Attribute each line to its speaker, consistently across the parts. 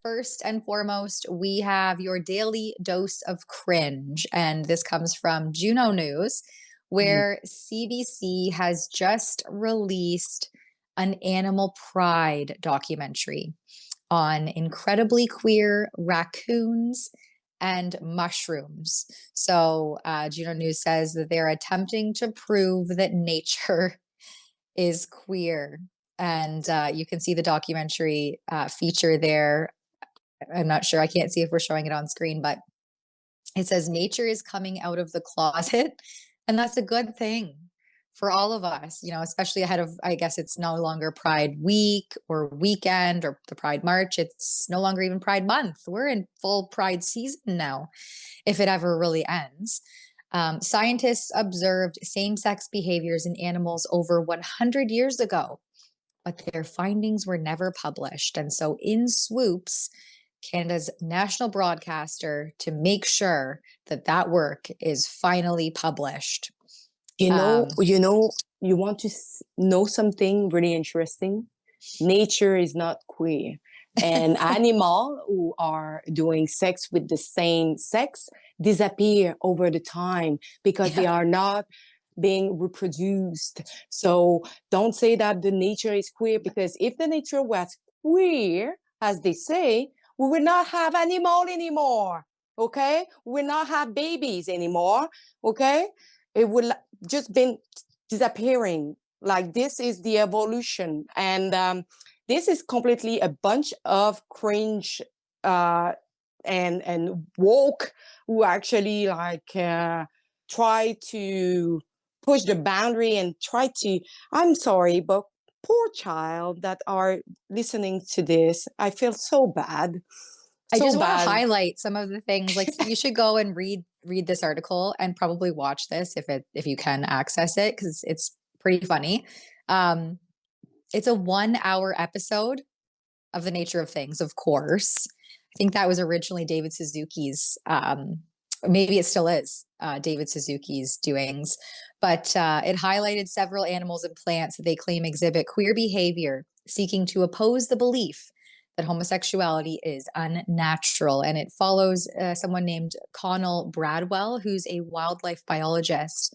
Speaker 1: first and foremost, we have your daily dose of cringe. And this comes from Juno News,
Speaker 2: Mhm.
Speaker 1: where CBC has just released an animal pride documentary on incredibly queer raccoons and mushrooms. So, Juno News says that they're attempting to prove that nature is queer. And you can see the documentary feature there. I'm not sure. I can't see if we're showing it on screen, but it says nature is coming out of the closet. And that's a good thing for all of us, you know, especially ahead of, I guess it's no longer Pride Week or weekend or the Pride March. It's no longer even Pride Month. We're in full Pride season now, if it ever really ends. Scientists observed same sex behaviors in animals over 100 years ago, but their findings were never published. And so in swoops Canada's national broadcaster to make sure that that work is finally published.
Speaker 2: You want to know something really interesting? Nature is not queer. And animals who are doing sex with the same sex disappear over the time because they are not being reproduced. So don't say that the nature is queer, because if the nature was queer, as they say, we will not have animal anymore. Okay? We will not have babies anymore. Okay? It will just been disappearing. Like, this is the evolution. And this is completely a bunch of cringe and woke who actually try to push the boundary and try to, I'm sorry, but poor child that are listening to this, I feel so bad.
Speaker 1: I
Speaker 2: So
Speaker 1: just want to
Speaker 2: bad.
Speaker 1: highlight some of the things. Like, you should go and read this article and probably watch this if you can access it, because it's pretty funny. It's a 1 hour episode of The Nature of Things, of course. I think that was originally David Suzuki's, maybe it still is David Suzuki's doings, but it highlighted several animals and plants that they claim exhibit queer behavior, seeking to oppose the belief that homosexuality is unnatural. And it follows someone named Connell Bradwell, who's a wildlife biologist,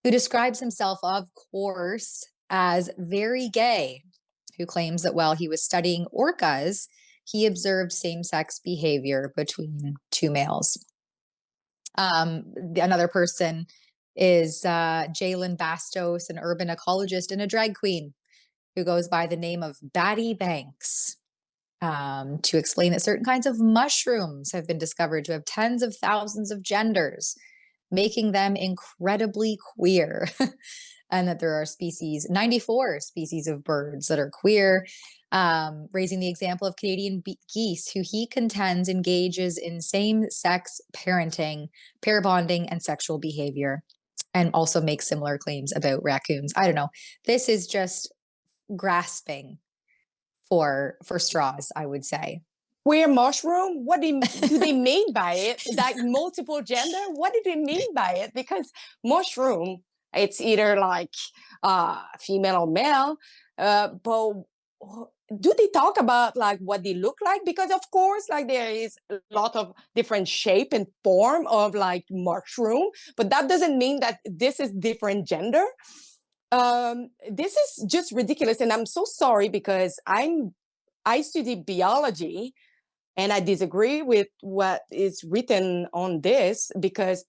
Speaker 1: who describes himself, of course, as very gay, who claims that while he was studying orcas, he observed same-sex behavior between two males. Another person is Jalen Bastos, an urban ecologist and a drag queen who goes by the name of Batty Banks, to explain that certain kinds of mushrooms have been discovered to have tens of thousands of genders, making them incredibly queer. And that there are 94 species of birds that are queer, raising the example of Canadian geese, who he contends engages in same-sex parenting, pair bonding, and sexual behavior, and also makes similar claims about raccoons. I don't know. This is just grasping for straws, I would say.
Speaker 2: Queer mushroom? What do they mean by it? Like multiple gender? What do they mean by it? Because mushroom, it's either like female or male, but do they talk about like what they look like? Because of course, like, there is a lot of different shape and form of like mushroom, but that doesn't mean that this is different gender. This is just ridiculous, and I'm so sorry, because I study biology, and I disagree with what is written on this, because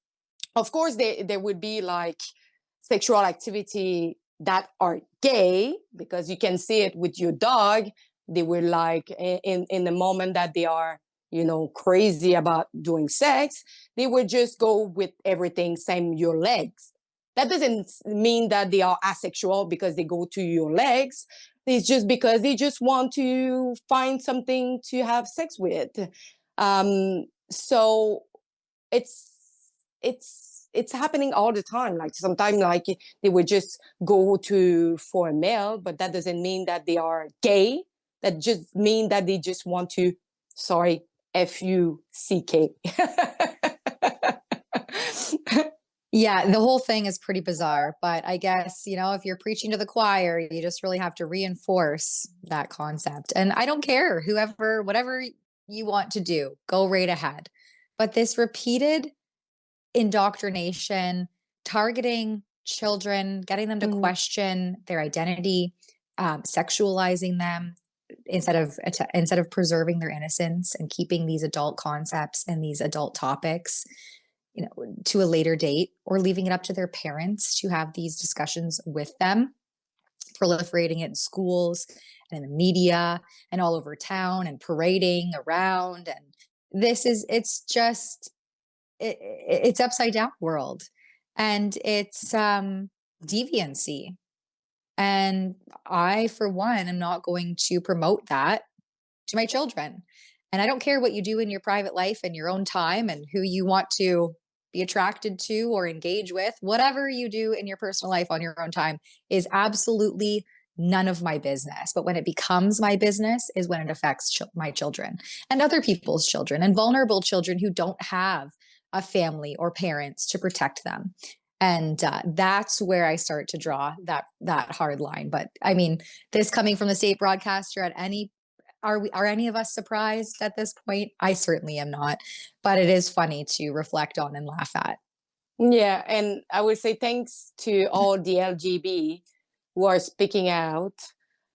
Speaker 2: of course there would be like sexual activity that are gay, because you can see it with your dog. They were like in the moment that they are, crazy about doing sex, they would just go with everything, same your legs. That doesn't mean that they are asexual because they go to your legs. It's just because they just want to find something to have sex with. So it's happening all the time. Like, sometimes, like, they would just go for a male, but that doesn't mean that they are gay. That just mean that they just want to, sorry, F-U-C-K.
Speaker 1: Yeah, the whole thing is pretty bizarre, but I guess, if you're preaching to the choir, you just really have to reinforce that concept. And I don't care, whatever you want to do, go right ahead. But this repeated indoctrination, targeting children, getting them to
Speaker 2: Mhm.
Speaker 1: question their identity, sexualizing them instead of preserving their innocence and keeping these adult concepts and these adult topics, to a later date, or leaving it up to their parents to have these discussions with them, proliferating it in schools and in the media and all over town and parading around. And it's just it's upside down world, and it's deviancy. And I, for one, am not going to promote that to my children. And I don't care what you do in your private life and your own time and who you want to be attracted to or engage with. Whatever you do in your personal life on your own time is absolutely none of my business. But when it becomes my business is when it affects my children and other people's children and vulnerable children who don't have a family or parents to protect them. And that's where I start to draw that hard line. But I mean, this coming from the state broadcaster, at any are any of us surprised at this point? I certainly am not, but it is funny to reflect on and laugh at.
Speaker 2: Yeah, and I would say thanks to all the LGB who are speaking out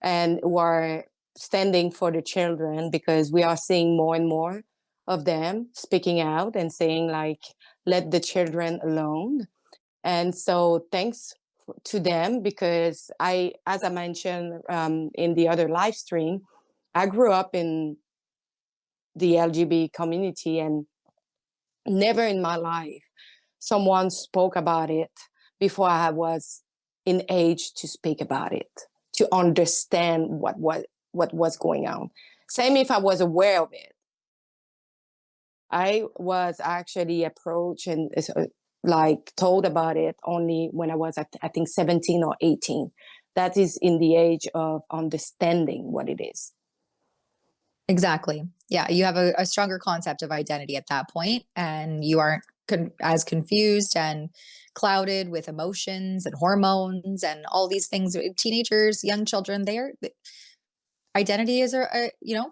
Speaker 2: and who are standing for the children, because we are seeing more and more of them speaking out and saying, like, let the children alone. And so thanks to them, because as I mentioned in the other live stream, I grew up in the LGBT community, and never in my life someone spoke about it before I was in age to speak about it, to understand what was going on. Same if I was aware of it. I was actually approached and like told about it only when I was I think 17 or 18. That is in the age of understanding what it is.
Speaker 1: Exactly. Yeah, you have a stronger concept of identity at that point, and you aren't as confused and clouded with emotions and hormones and all these things. Teenagers, young children, identity is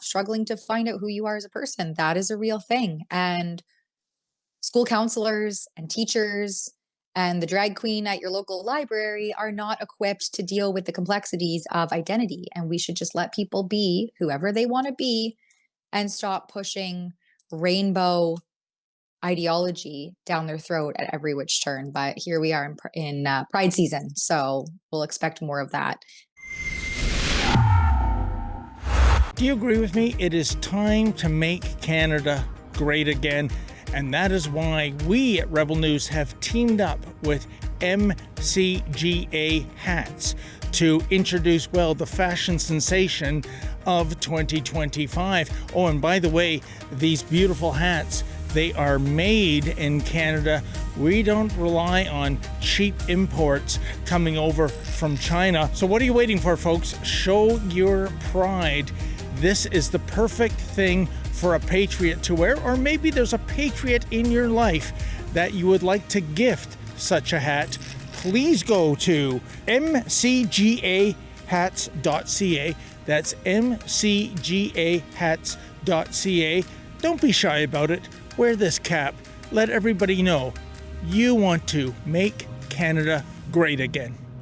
Speaker 1: struggling to find out who you are as a person. That is a real thing. And school counselors and teachers and the drag queen at your local library are not equipped to deal with the complexities of identity. And we should just let people be whoever they want to be and stop pushing rainbow ideology down their throat at every which turn. But here we are in Pride season, so we'll expect more of that.
Speaker 3: Do you agree with me? It is time to make Canada great again. And that is why we at Rebel News have teamed up with MCGA Hats to introduce, the fashion sensation of 2025. Oh, and by the way, these beautiful hats, they are made in Canada. We don't rely on cheap imports coming over from China. So what are you waiting for, folks? Show your pride. This is the perfect thing for a patriot to wear, or maybe there's a patriot in your life that you would like to gift such a hat. Please go to mcgahats.ca. That's mcgahats.ca. Don't be shy about it. Wear this cap. Let everybody know you want to make Canada great again.